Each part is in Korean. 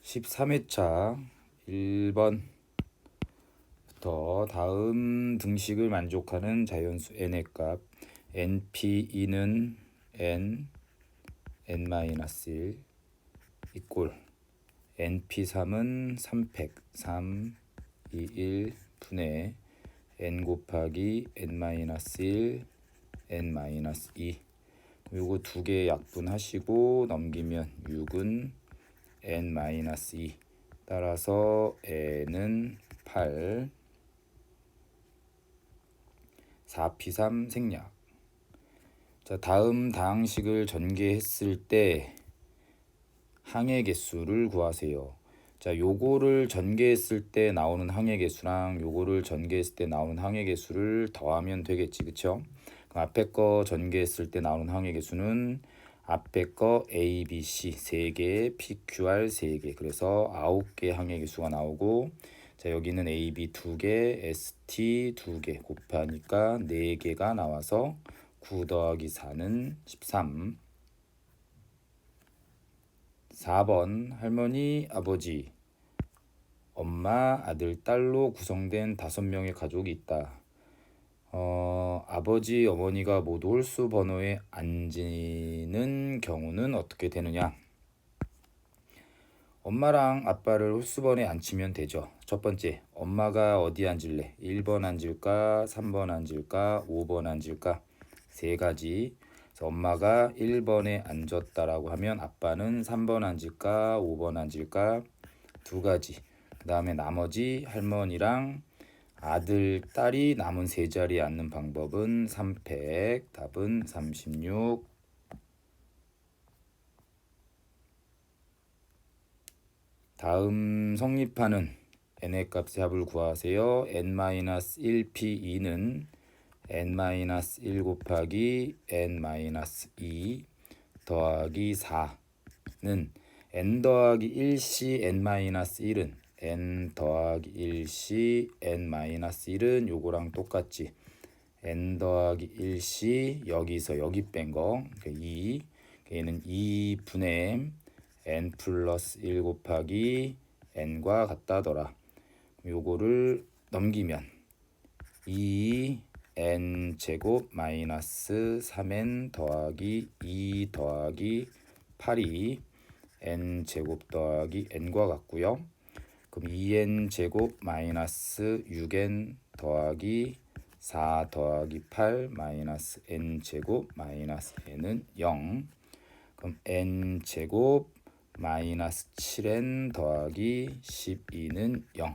13회차 1번부터 다음 등식을 만족하는 자연수 n의 값 np2는 n, n-1 이꼴 np3은 3팩 3, 2, 1 분의 n 곱하기 n-1, n-2 요거 두 개 약분하시고 넘기면 6은 n-2 따라서 n은 8 4p3 생략. 자, 다음 다항식을 전개했을 때 항의 개수를 구하세요. 자, 요거를 전개했을 때 나오는 항의 개수랑 요거를 전개했을 때 나오는 항의 개수를 더하면 되겠지, 그쵸? 그럼 앞에 거 전개했을 때 나오는 항의 개수는 앞에 거 A, B, C 3개, PQR 3개, 그래서 9개 항의 개수가 나오고, 자, 여기는 A, B 2개, ST 2개 곱하니까 4개가 나와서 9 더하기 4는 13. 4번 할머니, 아버지, 엄마, 아들, 딸로 구성된 5명의 가족이 있다. 아버지, 어머니가 모두 홀수 번호에 앉는 경우는 어떻게 되느냐? 엄마랑 아빠를 홀수 번호에 앉히면 되죠. 첫 번째, 엄마가 어디 앉을래? 1번 앉을까? 3번 앉을까? 5번 앉을까? 세 가지. 그래서 엄마가 1번에 앉았다라고 하면 아빠는 3번 앉을까? 5번 앉을까? 두 가지. 그 다음에 나머지 할머니랑 아들, 딸이 남은 세 자리에 앉는 방법은 3팩, 답은 36. 다음 성립하는 n의 값의 합을 구하세요. n-1p2는 n-1 곱하기 n-2 더하기 4는 n 더하기 1시 n-1은 n 더하기 1시 n-1은 요거랑 똑같지. n 더하기 1시 여기서 여기 뺀 거 2, 얘는 2분의 n 플러스 1 곱하기 n과 같다더라. 요거를 넘기면 2n 제곱 마이너스 3n 더하기 2 더하기 8이 n 제곱 더하기 n과 같고요. 그럼 2n 제곱 마이너스 6n 더하기 4 더하기 8 마이너스 n 제곱 마이너스 n은 0. 그럼 n 제곱 마이너스 7n 더하기 12는 0.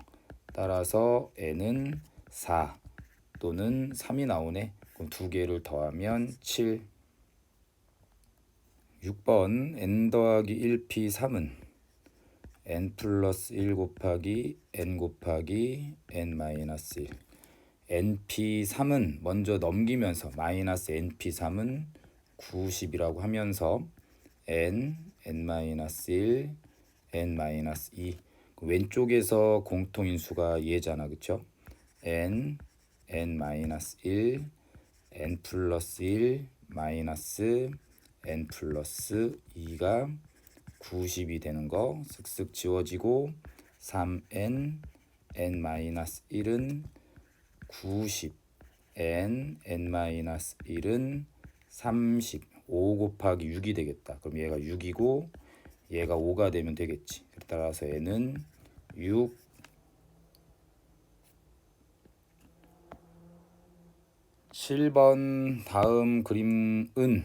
따라서 n은 4 또는 3이 나오네. 그럼 두 개를 더하면 7. 6번 n 더하기 1p3은 n 플러스 1 곱하기 n 곱하기 n-1 np3은 먼저 넘기면서 마이너스 np3은 90이라고 하면서 n, n-1, n-2 왼쪽에서 공통인수가 얘잖아, 그쵸? n, n-1, n 플러스 1, 마이너스 n 플러스 2가 90이 되는 거 쓱쓱 지워지고 3n, n-1은 90, n, n-1은 30, 5 곱하기 6이 되겠다. 그럼 얘가 6이고 얘가 5가 되면 되겠지. 따라서 n은 6. 7번 다음 그림은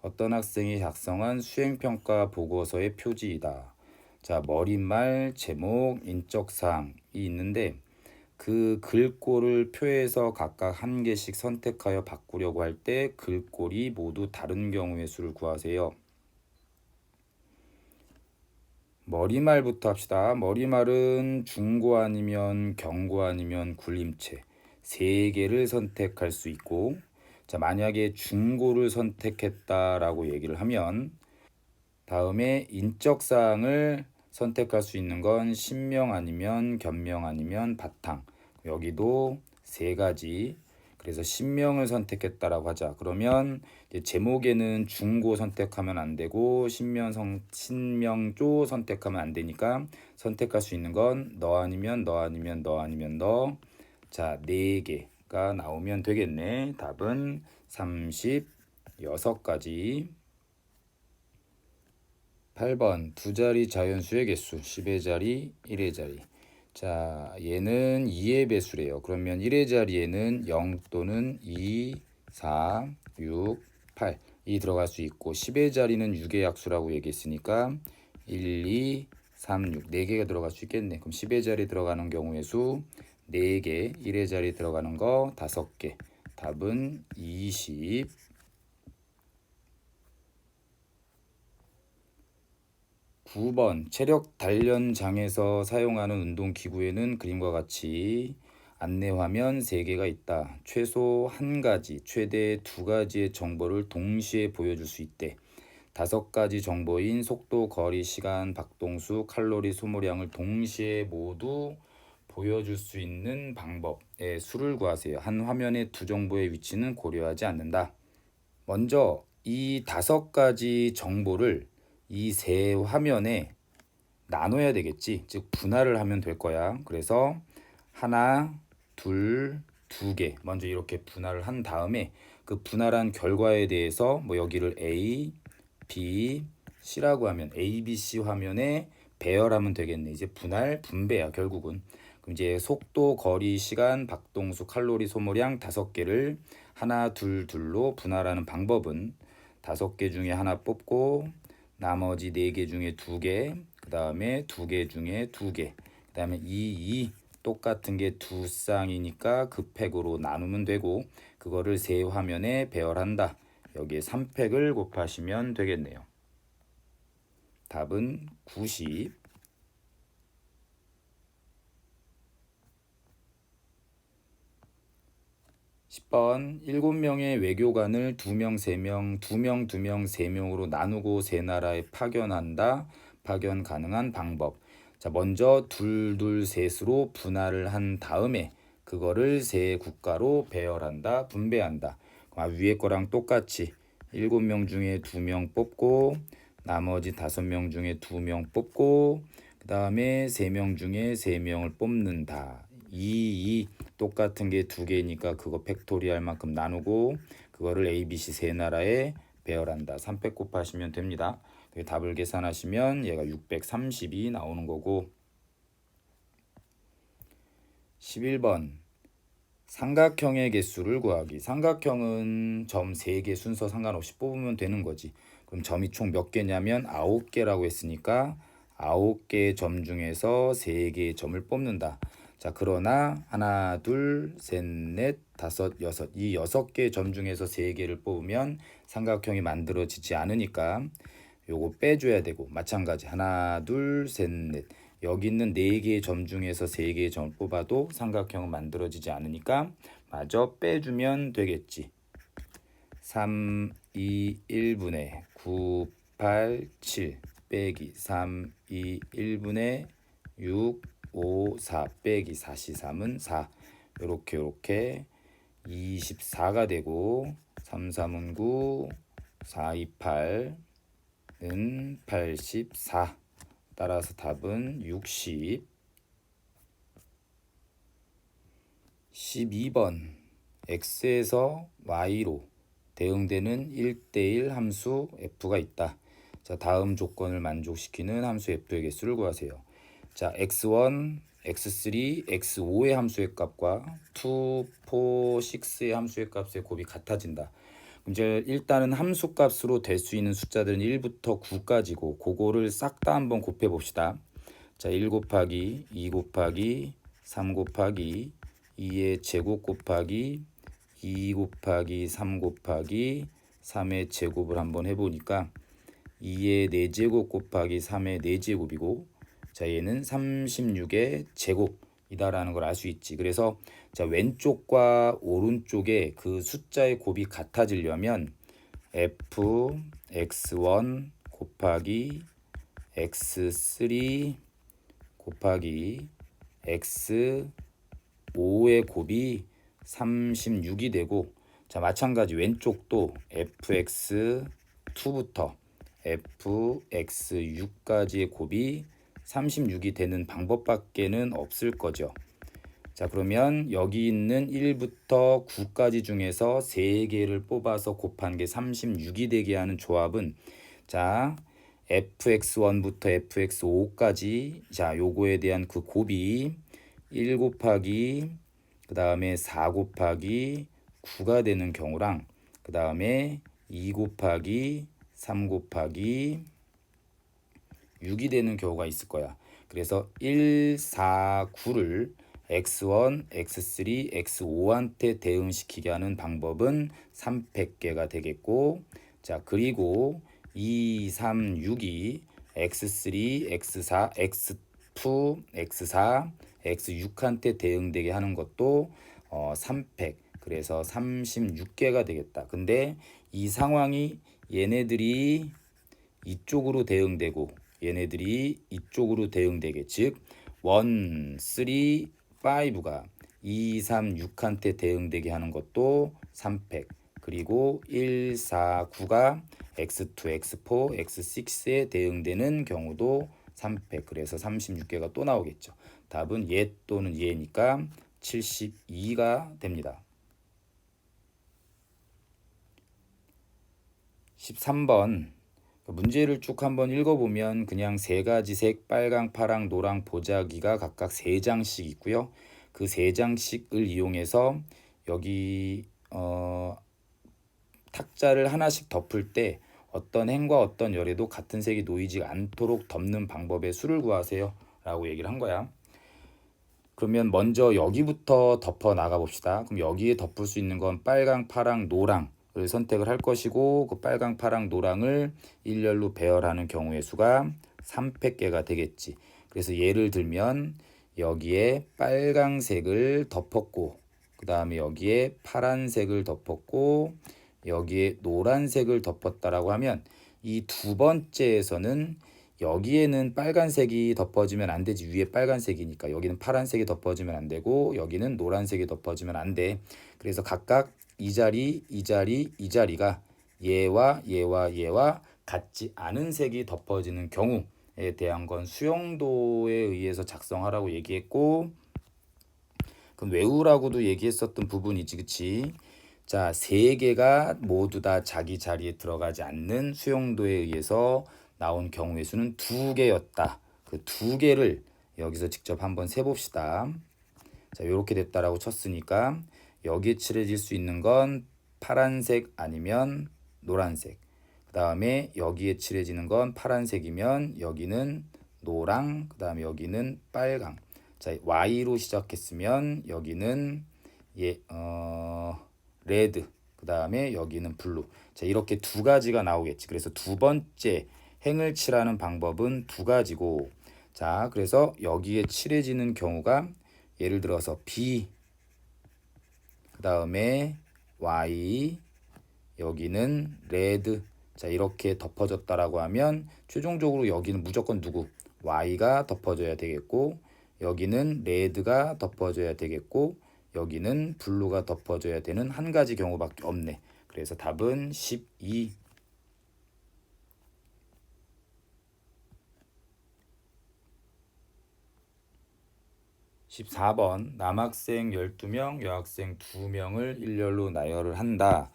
어떤 학생이 작성한 수행평가 보고서의 표지이다. 자, 머릿말, 제목, 인적사항이 있는데 그 글꼴을 표에서 각각 한 개씩 선택하여 바꾸려고 할 때 글꼴이 모두 다른 경우의 수를 구하세요. 머리말부터 합시다. 머리말은 중고 아니면 경고 아니면 굴림체 세 개를 선택할 수 있고, 자, 만약에 중고를 선택했다라고 얘기를 하면 다음에 인적사항을 선택할 수 있는 건 신명 아니면 견명 아니면 바탕. 여기도 세 가지. 그래서 신명을 선택했다라고 하자. 그러면 이제 제목에는 중고 선택하면 안 되고 신명조 선택하면 안 되니까 선택할 수 있는 건 너 아니면 너 아니면 너 아니면 너. 자, 4개가 나오면 되겠네. 답은 36가지. 8번 두 자리 자연수의 개수 10의 자리 1의 자리. 자, 얘는 2의 배수래요. 그러면 1의 자리에는 0 또는 2, 4, 6, 8이 들어갈 수 있고 10의 자리는 6의 약수라고 얘기했으니까 1, 2, 3, 6 4개가 들어갈 수 있겠네. 그럼 10의 자리 들어가는 경우의 수 4개, 1의 자리 들어가는 거 5개. 답은 20. 9번 체력 단련장에서 사용하는 운동기구에는 그림과 같이 안내화면 3개가 있다. 최소 1가지, 최대 2가지의 정보를 동시에 보여줄 수 있대. 5가지 정보인 속도, 거리, 시간, 박동수, 칼로리, 소모량을 동시에 모두 보여줄 수 있는 방법의 수를 구하세요. 한 화면의 두 정보의 위치는 고려하지 않는다. 먼저 이 5가지 정보를 이 세 화면에 나눠야 되겠지. 즉 분할을 하면 될 거야. 그래서 하나, 둘, 2개 먼저 이렇게 분할을 한 다음에 그 분할한 결과에 대해서 뭐 여기를 A, B, C라고 하면 A, B, C 화면에 배열하면 되겠네. 이제 분할, 분배야 결국은. 그럼 이제 속도, 거리, 시간, 박동수, 칼로리, 소모량 5개를 하나, 둘, 둘로 분할하는 방법은 5개 중에 하나 뽑고 나머지 4개 중에 2개, 그 다음에 2개 중에 2개, 그 다음에 2 똑같은 게 두 쌍이니까 그 팩으로 나누면 되고 그거를 세 화면에 배열한다. 여기에 3팩을 곱하시면 되겠네요. 답은 90. 10번 7명의 외교관을 2명, 3명, 2명, 2명, 3명으로 나누고 세 나라에 파견한다. 파견 가능한 방법. 자, 먼저 둘, 둘, 셋으로 분할을 한 다음에 그거를 세 국가로 배열한다. 분배한다. 위에 거랑 똑같이 7명 중에 2명 뽑고 나머지 5명 중에 2명 뽑고 그 다음에 3명 중에 3명을 뽑는다. 2 똑같은 게 2개니까 그거 팩토리할 만큼 나누고 그거를 A, B, C 세 나라에 배열한다. 3팩 곱하시면 됩니다. 답을 계산하시면 얘가 630이 나오는 거고. 11번 삼각형의 개수를 구하기. 삼각형은 점 3개 순서 상관없이 뽑으면 되는 거지. 그럼 점이 총 몇 개냐면 9개라고 했으니까 9개의 점 중에서 3개의 점을 뽑는다. 자, 그러나 하나, 둘, 셋, 넷, 다섯, 여섯 이 6개의 점 중에서 3개를 뽑으면 삼각형이 만들어지지 않으니까 요거 빼줘야 되고 마찬가지 하나, 둘, 셋, 넷 여기 있는 4개의 점 중에서 3개의 점을 뽑아도 삼각형은 만들어지지 않으니까 마저 빼주면 되겠지. 3, 2, 1분의 9, 8, 7 빼기 3, 2, 1분의 6, 5, 4 빼기 4C3은 4 요렇게 24가 되고 3, 3은 9, 4, 2, 8은 84 따라서 답은 60. 12번 x에서 y로 대응되는 1대1 함수 f가 있다. 자, 다음 조건을 만족시키는 함수 f의 개수를 구하세요. 자, x1, x3, x5의 함수의 값과 2, 4, 6의 함수의 값의 곱이 같아진다. 이제 일단은 함수 값으로 될 수 있는 숫자들은 1부터 9까지고 그거를 싹 다 한번 곱해 봅시다. 자, 1 곱하기 2 곱하기 3 곱하기 2의 제곱 곱하기 2 곱하기 3 곱하기 3의 제곱을 한번 해보니까 2의 4제곱 곱하기 3의 4제곱이고 자, 얘는 36의 제곱이다라는 걸 알 수 있지. 그래서 자, 왼쪽과 오른쪽에 그 숫자의 곱이 같아지려면 f x1 곱하기 x3 곱하기 x5의 곱이 36이 되고, 자 마찬가지 왼쪽도 fx2부터 fx6까지의 곱이 36이 되는 방법밖에는 없을 거죠. 자 그러면 여기 있는 1부터 9까지 중에서 3개를 뽑아서 곱한 게 36이 되게 하는 조합은, 자 fx1부터 fx5까지, 자 요거에 대한 그 곱이 1 곱하기 그 다음에 4 곱하기 9가 되는 경우랑, 그 다음에 2 곱하기 3 곱하기 6이 되는 경우가 있을 거야. 그래서 1, 4, 9를 x1, x3, x5한테 대응시키게 하는 방법은 300개가 되겠고, 자 그리고 2, 3, 6이 x3, x4, x2, x4, x6한테 대응되게 하는 것도 300, 그래서 36개가 되겠다. 근데 이 상황이 얘네들이 이쪽으로 대응되고 얘네들이 이쪽으로 대응되게, 즉 1, 3, 5가 2, 3, 6한테 대응되게 하는 것도 300, 그리고 1, 4, 9가 x2, x4, x6에 대응되는 경우도 300, 그래서 36개가 또 나오겠죠. 답은 얘 또는 얘니까 72가 됩니다. 13번 문제를 쭉 한번 읽어보면 그냥 3가지 색 빨강, 파랑, 노랑 보자기가 각각 3장씩 있고요. 그 3장씩을 이용해서 여기 탁자를 하나씩 덮을 때 어떤 행과 어떤 열에도 같은 색이 놓이지 않도록 덮는 방법의 수를 구하세요 라고 얘기를 한 거야. 그러면 먼저 여기부터 덮어 나가 봅시다. 그럼 여기에 덮을 수 있는 건 빨강, 파랑, 노랑을 선택을 할 것이고, 그 빨강, 파랑, 노랑을 일렬로 배열하는 경우의 수가 300개가 되겠지. 그래서 예를 들면 여기에 빨강색을 덮었고, 그 다음에 여기에 파란색을 덮었고, 여기에 노란색을 덮었다라고 하면 이 두 번째에서는 여기에는 빨간색이 덮어지면 안 되지. 위에 빨간색이니까 여기는 파란색이 덮어지면 안 되고 여기는 노란색이 덮어지면 안 돼. 그래서 각각 이 자리, 이 자리, 이 자리가 얘와 얘와 얘와 같지 않은 색이 덮어지는 경우에 대한 건 수용도에 의해서 작성하라고 얘기했고, 그럼 외우라고도 얘기했었던 부분이지, 그치? 자, 3개가 모두 다 자기 자리에 들어가지 않는 수용도에 의해서 나온 경우의 수는 2개였다. 그 2개를 여기서 직접 한번 세봅시다. 자, 이렇게 됐다라고 쳤으니까 여기에 칠해질 수 있는 건 파란색 아니면 노란색. 그 다음에 여기에 칠해지는 건 파란색이면 여기는 노랑, 그 다음에 여기는 빨강. 자, Y로 시작했으면 여기는 레드, 그 다음에 여기는 블루. 자, 이렇게 2가지가 나오겠지. 그래서 두 번째 행을 칠하는 방법은 2가지고, 자 그래서 여기에 칠해지는 경우가 예를 들어서 B, 그 다음에 Y, 여기는 레드. 자 이렇게 덮어졌다라고 하면 최종적으로 여기는 무조건 누구? Y가 덮어져야 되겠고, 여기는 레드가 덮어져야 되겠고, 여기는 블루가 덮어져야 되는 한 가지 경우밖에 없네. 그래서 답은 12. 14번 남학생 12명, 여학생 2명을 일렬로 나열을 한다.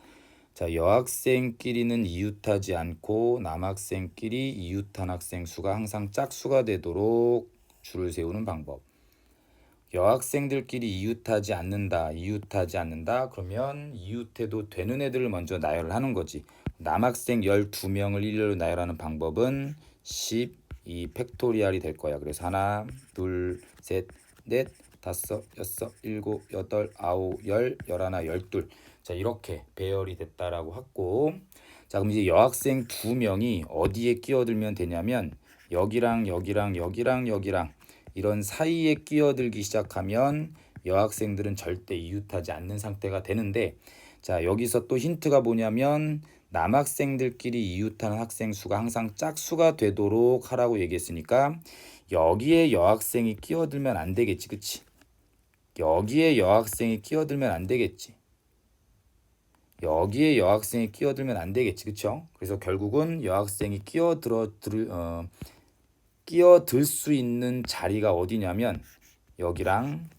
자, 여학생끼리는 이웃하지 않고 남학생끼리 이웃한 학생 수가 항상 짝수가 되도록 줄을 세우는 방법. 여학생들끼리 이웃하지 않는다. 그러면 이웃해도 되는 애들을 먼저 나열을 하는 거지. 남학생 12명을 일렬로 나열하는 방법은 12 팩토리얼이 될 거야. 그래서 하나, 둘, 셋, 넷, 다섯, 여섯, 일곱, 여덟, 아홉, 열, 열하나, 열둘. 자 이렇게 배열이 됐다라고 했고, 자 그럼 이제 여학생 2명이 어디에 끼어들면 되냐면 여기랑 여기랑 여기랑 여기랑 이런 사이에 끼어들기 시작하면 여학생들은 절대 이웃하지 않는 상태가 되는데, 자 여기서 또 힌트가 뭐냐면 남학생들끼리 이웃하는 학생 수가 항상 짝수가 되도록 하라고 얘기했으니까 여기에 여학생이 끼어들면 안 되겠지, 그치? 여기에 여학생이 끼어들면 안 되겠지. 여기에 여학생이 끼어들면 안 되겠지. 그쵸? 그래서 결국은 여학생이 끼어들 수 있는 자리가 어디냐면 여기랑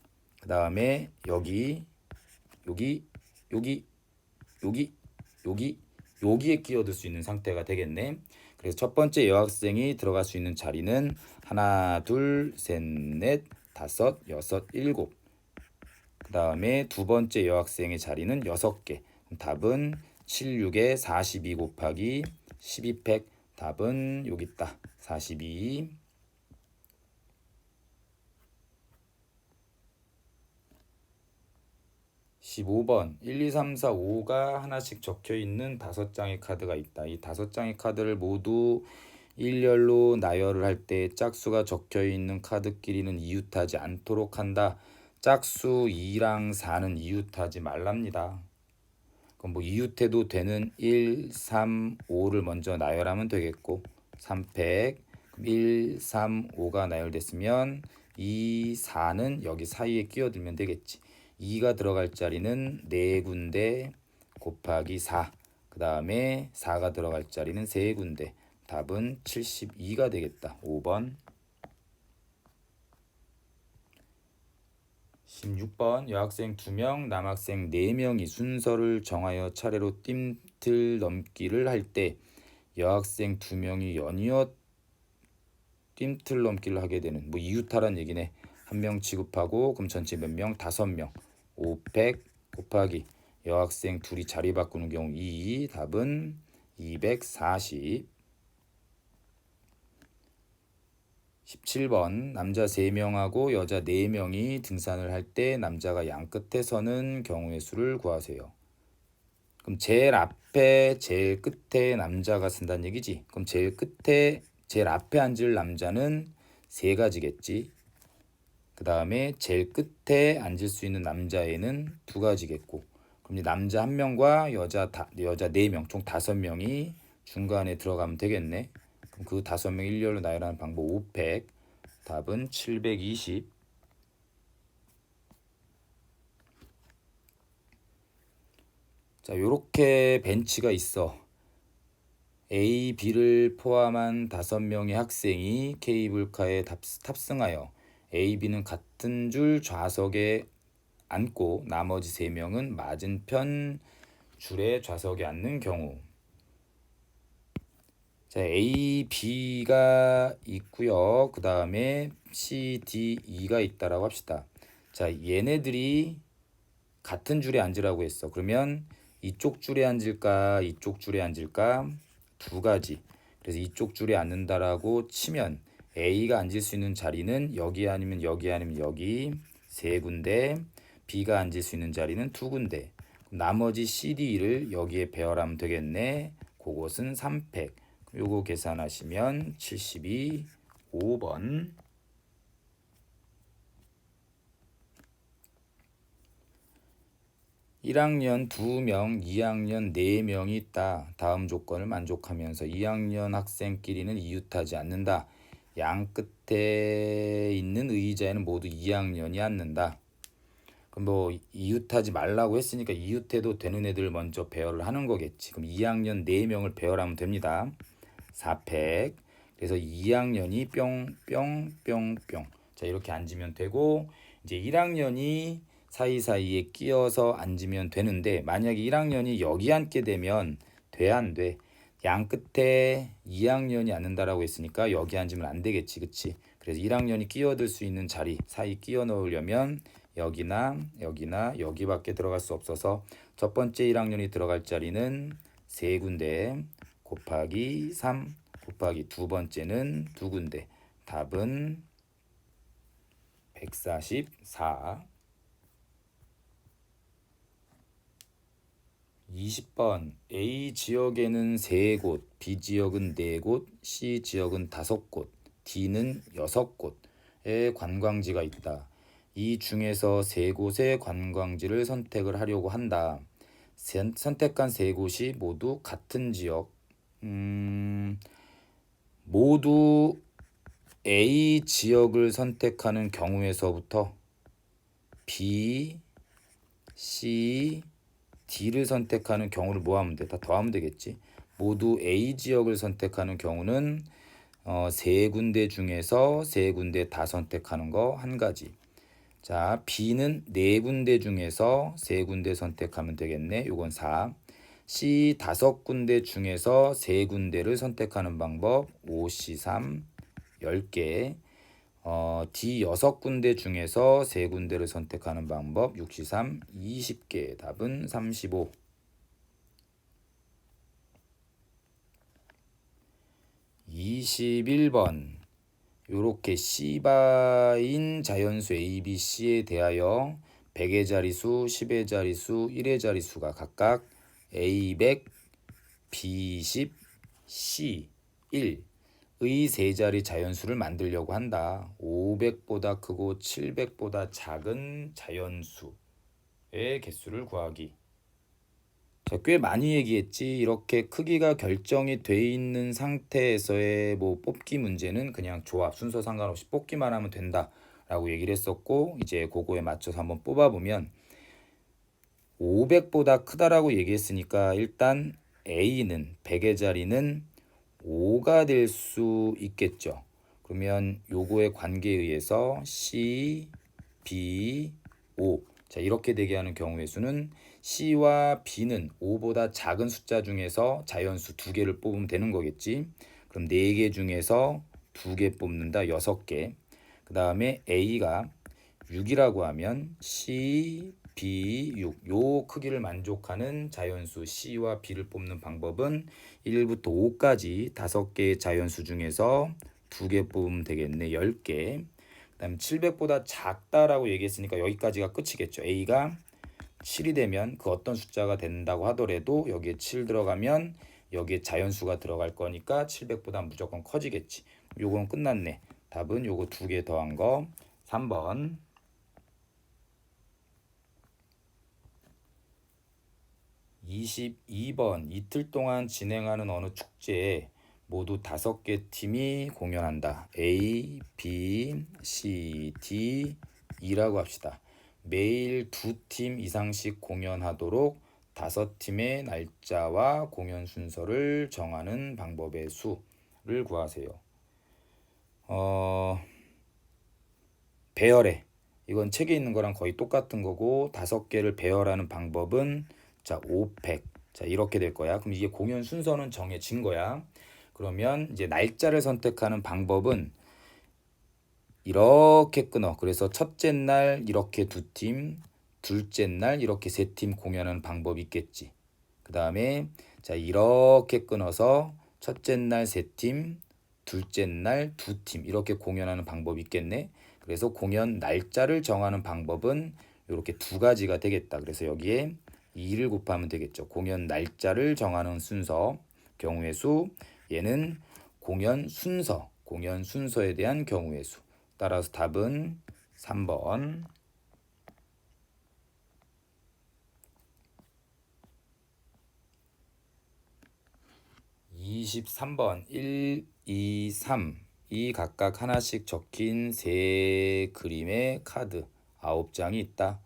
그 다음에 여기 여기 여기 여기 여기 여기에 끼어들 수 있는 상태가 되겠네. 그래서 첫 번째 여학생이 들어갈 수 있는 자리는 하나, 둘, 셋, 넷, 다섯, 여섯, 일곱. 그 다음에 두 번째 여학생의 자리는 6개. 답은 7, 6에 42 곱하기 12팩. 답은 여기 있다. 42. 15번 1, 2, 3, 4, 5가 하나씩 적혀 있는 5장의 카드가 있다. 이 5장의 카드를 모두 일렬로 나열을 할 때 짝수가 적혀 있는 카드끼리는 이웃하지 않도록 한다. 짝수 2랑 4는 이웃하지 말랍니다. 그럼 뭐 이웃해도 되는 1, 3, 5를 먼저 나열하면 되겠고 3팩 1, 3, 5가 나열됐으면 2, 4는 여기 사이에 끼어들면 되겠지. 2가 들어갈 자리는 4군데 곱하기 4. 그 다음에 4가 들어갈 자리는 3군데. 답은 72가 되겠다. 5번. 16번 여학생 2명, 남학생 4명이 순서를 정하여 차례로 띠틀 넘기를 할 때 여학생 2명이 연이어 띠틀 넘기를 하게 되는 뭐 이웃하란 얘기네. 한 명 취급하고 그럼 전체 몇 명? 5명. 500 곱하기 여학생 둘이 자리 바꾸는 경우 2. 답은 240. 17번 남자 3명하고 여자 4명이 등산을 할 때 남자가 양 끝에 서는 경우의 수를 구하세요. 그럼 제일 앞에 제일 끝에 남자가 쓴다는 얘기지. 그럼 제일 끝에 제일 앞에 앉을 남자는 3가지겠지. 그 다음에 제일 끝에 앉을 수 있는 남자애는 2가지겠고. 그럼 남자 1명과 여자 4명 총 5명이 중간에 들어가면 되겠네. 그럼 그 5명 일렬로 나열하는 방법 5팩. 답은 720. 자, 요렇게 벤치가 있어. A, B를 포함한 5명의 학생이 케이블카에 탑승하여 A, B는 같은 줄 좌석에 앉고 나머지 3명은 맞은편 줄에 좌석에 앉는 경우. 자, A, B가 있고요. 그 다음에 C, D, E가 있다라고 합시다. 자, 얘네들이 같은 줄에 앉으라고 했어. 그러면 이쪽 줄에 앉을까, 이쪽 줄에 앉을까? 2가지. 그래서 이쪽 줄에 앉는다라고 치면 A가 앉을 수 있는 자리는 여기 아니면 여기 아니면 여기 3군데, B가 앉을 수 있는 자리는 2군데. 나머지 C, D를 여기에 배열하면 되겠네. 그것은 3팩. 요거 계산하시면 72, 5번. 1학년 2명, 2학년 4명이 있다. 다음 조건을 만족하면서 2학년 학생끼리는 이웃하지 않는다. 양 끝에 있는 의자에는 모두 2학년이 앉는다. 그럼 뭐 이웃하지 말라고 했으니까 이웃해도 되는 애들 먼저 배열을 하는 거겠지. 그럼 2학년 4명을 배열하면 됩니다. 4팩. 그래서 2학년이 뿅뿅뿅뿅. 자, 이렇게 앉으면 되고 이제 1학년이 사이사이에 끼어서 앉으면 되는데 만약에 1학년이 여기 앉게 되면 돼, 안 돼? 양 끝에 2학년이 앉는다라고 했으니까 여기 앉으면 안 되겠지. 그치? 그래서 1학년이 끼어들 수 있는 자리 사이 끼어 넣으려면 여기나 여기나 여기밖에 들어갈 수 없어서 첫 번째 1학년이 들어갈 자리는 3군데 곱하기 3 곱하기 두 번째는 2군데. 답은 144. 20번 A 지역에는 3곳, B 지역은 4곳, C 지역은 5곳, D는 6곳의 관광지가 있다. 이 중에서 3곳의 관광지를 선택을 하려고 한다. 선택한 3곳이 모두 같은 지역. 모두 A 지역을 선택하는 경우에서부터 B, C, D를 선택하는 경우를 뭐 하면 돼? 다 더하면 되겠지. 모두 A 지역을 선택하는 경우는 세 군데 중에서 세 군데 다 선택하는 거 한 가지. 자, B는 네 군데 중에서 세 군데 선택하면 되겠네. 요건 4. C 다섯 군데 중에서 세 군데를 선택하는 방법 5C3 10개. D 여섯 군데 중에서 세 군데를 선택하는 방법 6C3 20개. 답은 35. 21번. 요렇게 C바인 자연수 ABC에 대하여 100의 자리수, 10의 자리수, 1의 자리수가 각각 A100, B10, C1의 세 자리 자연수를 만들려고 한다. 500보다 크고 700보다 작은 자연수의 개수를 구하기. 자, 꽤 많이 얘기했지. 이렇게 크기가 결정이 돼 있는 상태에서의 뭐 뽑기 문제는 그냥 조합 순서 상관없이 뽑기만 하면 된다라고 얘기를 했었고, 이제 그거에 맞춰서 한번 뽑아보면 500보다 크다라고 얘기했으니까 일단 A는 100의 자리는 5가 될 수 있겠죠. 그러면 요거의 관계에 의해서 C, B, 5. 자, 이렇게 되게 하는 경우의 수는 C와 B는 5보다 작은 숫자 중에서 자연수 2개를 뽑으면 되는 거겠지. 그럼 4개 중에서 2개 뽑는다. 6개. 그 다음에 A가 6이라고 하면 C, B, 6. 요 크기를 만족하는 자연수 C와 B를 뽑는 방법은 1부터 5까지 5개의 자연수 중에서 2개 뽑으면 되겠네. 10개. 그 다음 700보다 작다라고 얘기했으니까 여기까지가 끝이겠죠. A가 7이 되면 그 어떤 숫자가 된다고 하더라도 여기에 7 들어가면 여기에 자연수가 들어갈 거니까 700보다 무조건 커지겠지. 요건 끝났네. 답은 요거 2개 더한 거 3번. 22번. 이틀 동안 진행하는 어느 축제에 모두 5개 팀이 공연한다. A, B, C, D, E라고 합시다. 매일 2팀 이상씩 공연하도록 5팀의 날짜와 공연 순서를 정하는 방법의 수를 구하세요. 배열해. 이건 책에 있는 거랑 거의 똑같은 거고 5개를 배열하는 방법은 자 5팩. 자 이렇게 될 거야. 그럼 이게 공연 순서는 정해진 거야. 그러면 이제 날짜를 선택하는 방법은 이렇게 끊어. 그래서 첫째 날 이렇게 2팀, 둘째 날 이렇게 3팀 공연하는 방법이 있겠지. 그 다음에 자 이렇게 끊어서 첫째 날 3팀, 둘째 날 2팀 이렇게 공연하는 방법이 있겠네. 그래서 공연 날짜를 정하는 방법은 이렇게 2가지가 되겠다. 그래서 여기에 2를 곱하면 되겠죠. 공연 날짜를 정하는 순서, 경우의 수. 얘는 공연 순서에 대한 경우의 수. 따라서 답은 3번. 23번 1, 2, 3이 각각 하나씩 적힌 세 그림의 카드 9장이 있다.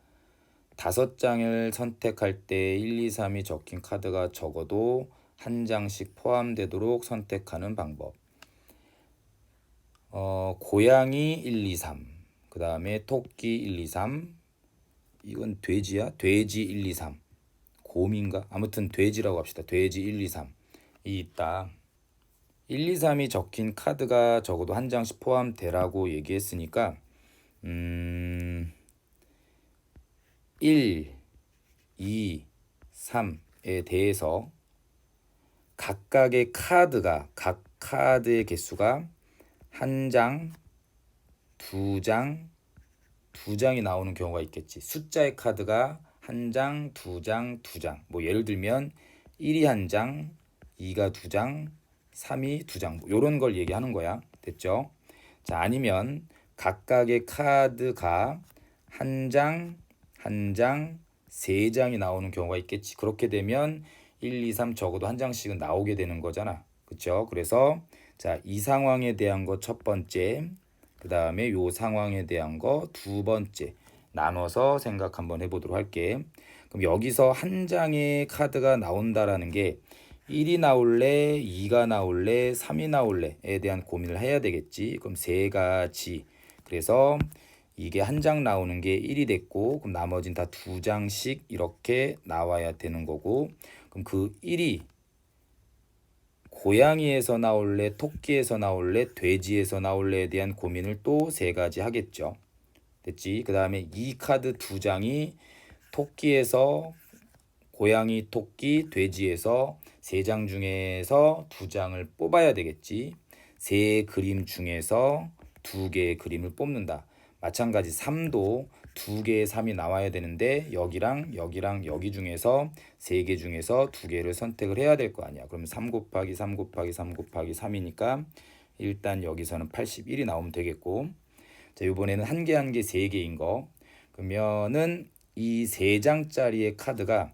5장을 선택할 때 1, 2, 3이 적힌 카드가 적어도 한 장씩 포함되도록 선택하는 방법. 고양이 1, 2, 3. 그 다음에 토끼 1, 2, 3. 이건 돼지야? 돼지 1, 2, 3. 곰인가? 아무튼 돼지라고 합시다. 돼지 1, 2, 3. 이 있다. 1, 2, 3이 적힌 카드가 적어도 한 장씩 포함되라고 얘기했으니까 1, 2, 3에 대해서 각각의 카드가 각 카드의 개수가 한 장, 두 장이 나오는 경우가 있겠지. 숫자의 카드가 한 장, 두 장, 두 장. 뭐 예를 들면 1이 한 장, 2가 두 장, 3이 두 장. 뭐 이런 걸 얘기하는 거야. 됐죠? 자, 아니면 각각의 카드가 한 장, 세 장이 나오는 경우가 있겠지. 그렇게 되면 1, 2, 3 적어도 한 장씩은 나오게 되는 거잖아. 그렇죠? 그래서 자, 이 상황에 대한 거 첫 번째, 그 다음에 요 상황에 대한 거 두 번째. 나눠서 생각 한번 해보도록 할게. 그럼 여기서 한 장의 카드가 나온다라는 게 1이 나올래, 2가 나올래, 3이 나올래에 대한 고민을 해야 되겠지. 그럼 세 가지. 그래서 이게 한 장 나오는 게 1이 됐고, 그럼 나머진 다 두 장씩 이렇게 나와야 되는 거고, 그럼 그 1이 고양이에서 나올래, 토끼에서 나올래, 돼지에서 나올래에 대한 고민을 또 세 가지 하겠죠. 됐지? 그 다음에 이 카드 두 장이 토끼에서 고양이, 토끼, 돼지에서 세 장 중에서 두 장을 뽑아야 되겠지. 세 그림 중에서 두 개의 그림을 뽑는다. 마찬가지 3도 두 개의 3이 나와야 되는데 여기랑 여기랑 여기 중에서 세 개 중에서 두 개를 선택을 해야 될 거 아니야. 그러면 3 곱하기 3 곱하기 3 곱하기 3이니까 일단 여기서는 81이 나오면 되겠고, 자, 이번에는 한 개 한 개 세 개인 거. 그러면은 이 세 장짜리의 카드가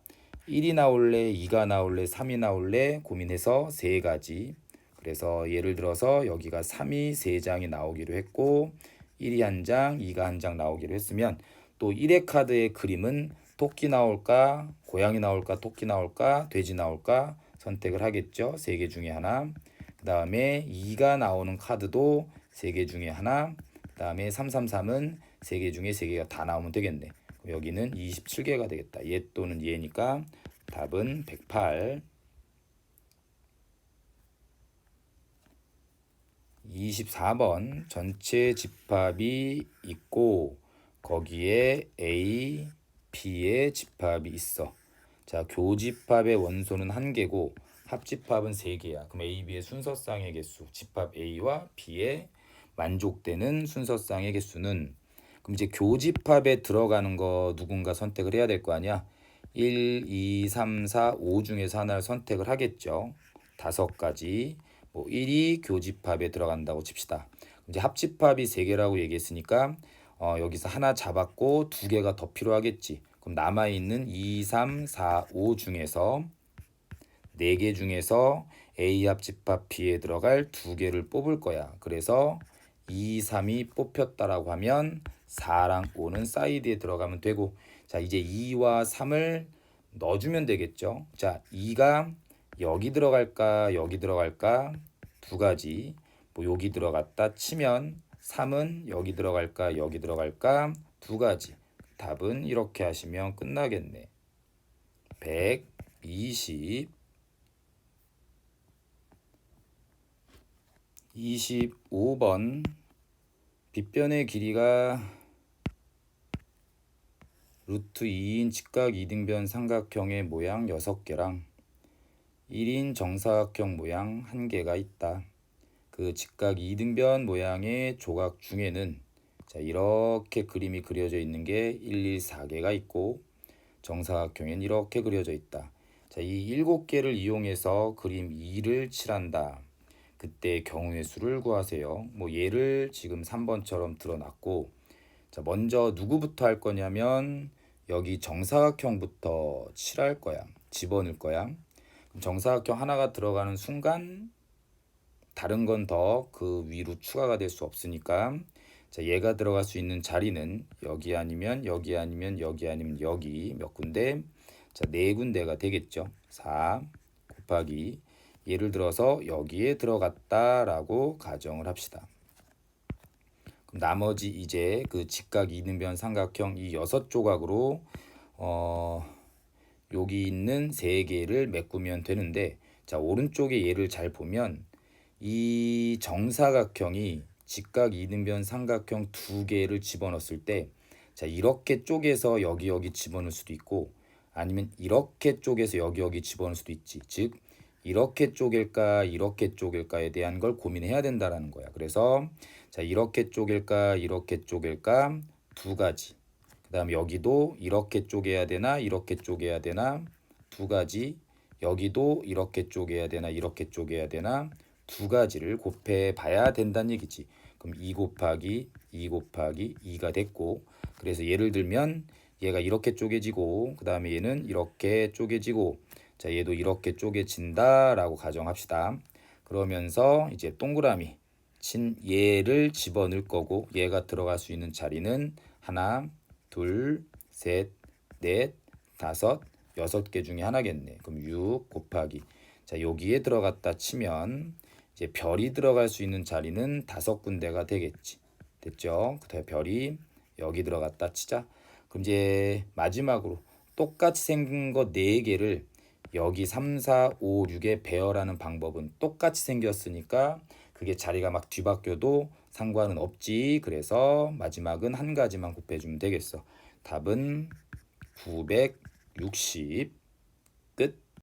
1이 나올래, 2가 나올래, 3이 나올래 고민해서 세 가지. 그래서 예를 들어서 여기가 3이 세 장이 나오기로 했고 1이 한 장, 2가 한 장 나오기로 했으면 또 1의 카드의 그림은 토끼 나올까, 고양이 나올까, 토끼 나올까, 돼지 나올까 선택을 하겠죠. 세 개 중에 하나. 그 다음에 2가 나오는 카드도 세 개 중에 하나. 그 다음에 333은 세 개 중에 세 개가 다 나오면 되겠네. 여기는 27개가 되겠다. 얘 또는 얘니까 답은 108. 24번 전체 집합이 있고 거기에 A, B의 집합이 있어. 자, 교집합의 원소는 한 개고 합집합은 세 개야. 그럼 A, B의 순서쌍의 개수, 집합 A와 B의 만족되는 순서쌍의 개수는, 그럼 이제 교집합에 들어가는 거 누군가 선택을 해야 될 거 아니야. 1, 2, 3, 4, 5 중에서 하나를 선택을 하겠죠. 다섯 가지. 뭐 1이 교집합에 들어간다고 칩시다. 이제 합집합이 3개라고 얘기했으니까 여기서 하나 잡았고 두 개가 더 필요하겠지. 그럼 남아있는 2, 3, 4, 5 중에서 4개 중에서 A 합집합 B에 들어갈 두 개를 뽑을 거야. 그래서 2, 3이 뽑혔다라고 하면 4랑 5는 사이드에 들어가면 되고, 자, 이제 2와 3을 넣어주면 되겠죠. 자, 2가 여기 들어갈까 여기 들어갈까 두 가지. 뭐 여기 들어갔다 치면 3은 여기 들어갈까 여기 들어갈까 두 가지. 답은 이렇게 하시면 끝나겠네. 120. 25번 빗변의 길이가 루트 2인 직각 이등변 삼각형의 모양 6개랑 1인 정사각형 모양 1개가 있다. 그 직각 이등변 모양의 조각 중에는 자, 이렇게 그림이 그려져 있는 게 1, 2, 4개가 있고 정사각형엔 이렇게 그려져 있다. 자, 이 7개를 이용해서 그림 2를 칠한다. 그때 경우의 수를 구하세요. 뭐 얘를 지금 3번처럼 드러났고, 자, 먼저 누구부터 할 거냐면 여기 정사각형부터 칠할 거야. 집어넣을 거야. 그럼 정사각형 하나가 들어가는 순간 다른 건 더 그 위로 추가가 될 수 없으니까, 자, 얘가 들어갈 수 있는 자리는 여기 아니면 여기 아니면 여기 아니면 여기 몇 군데, 자, 네 군데가 되겠죠. 4 곱하기 예를 들어서 여기에 들어갔다라고 가정을 합시다. 그럼 나머지 이제 그 직각 이등변 삼각형 이 6조각으로 여기 있는 3개를 메꾸면 되는데, 자, 오른쪽에 얘를 잘 보면 이 정사각형이 직각 이등변 삼각형 2개를 집어넣었을 때, 자, 이렇게 쪼개서 여기 집어넣을 수도 있고 아니면 이렇게 쪼개서 여기 집어넣을 수도 있지. 즉 이렇게 쪼갤까 이렇게 쪼갤까에 대한 걸 고민해야 된다라는 거야. 그래서 자, 이렇게 쪼갤까 이렇게 쪼갤까 두 가지. 그 다음에 여기도 이렇게 쪼개야 되나 이렇게 쪼개야 되나 두 가지. 여기도 이렇게 쪼개야 되나 이렇게 쪼개야 되나 두 가지를 곱해 봐야 된다는 얘기지. 그럼 2 곱하기 2 곱하기 2가 됐고, 그래서 예를 들면 얘가 이렇게 쪼개지고 그 다음에 얘는 이렇게 쪼개지고, 자, 얘도 이렇게 쪼개진다 라고 가정합시다. 그러면서 이제 동그라미 친 얘를 집어넣을 거고 얘가 들어갈 수 있는 자리는 하나, 둘, 셋, 넷, 다섯, 6개 중에 하나겠네. 그럼 6 곱하기. 자, 여기에 들어갔다 치면 이제 별이 들어갈 수 있는 자리는 5군데가 되겠지. 됐죠? 그다음에 별이 여기 들어갔다 치자. 그럼 이제 마지막으로 똑같이 생긴 거 4개를 여기 3, 4, 5, 6에 배열하는 방법은 똑같이 생겼으니까 그게 자리가 막 뒤바뀌어도 상관은 없지. 그래서 마지막은 한 가지만 곱해주면 되겠어. 답은 960.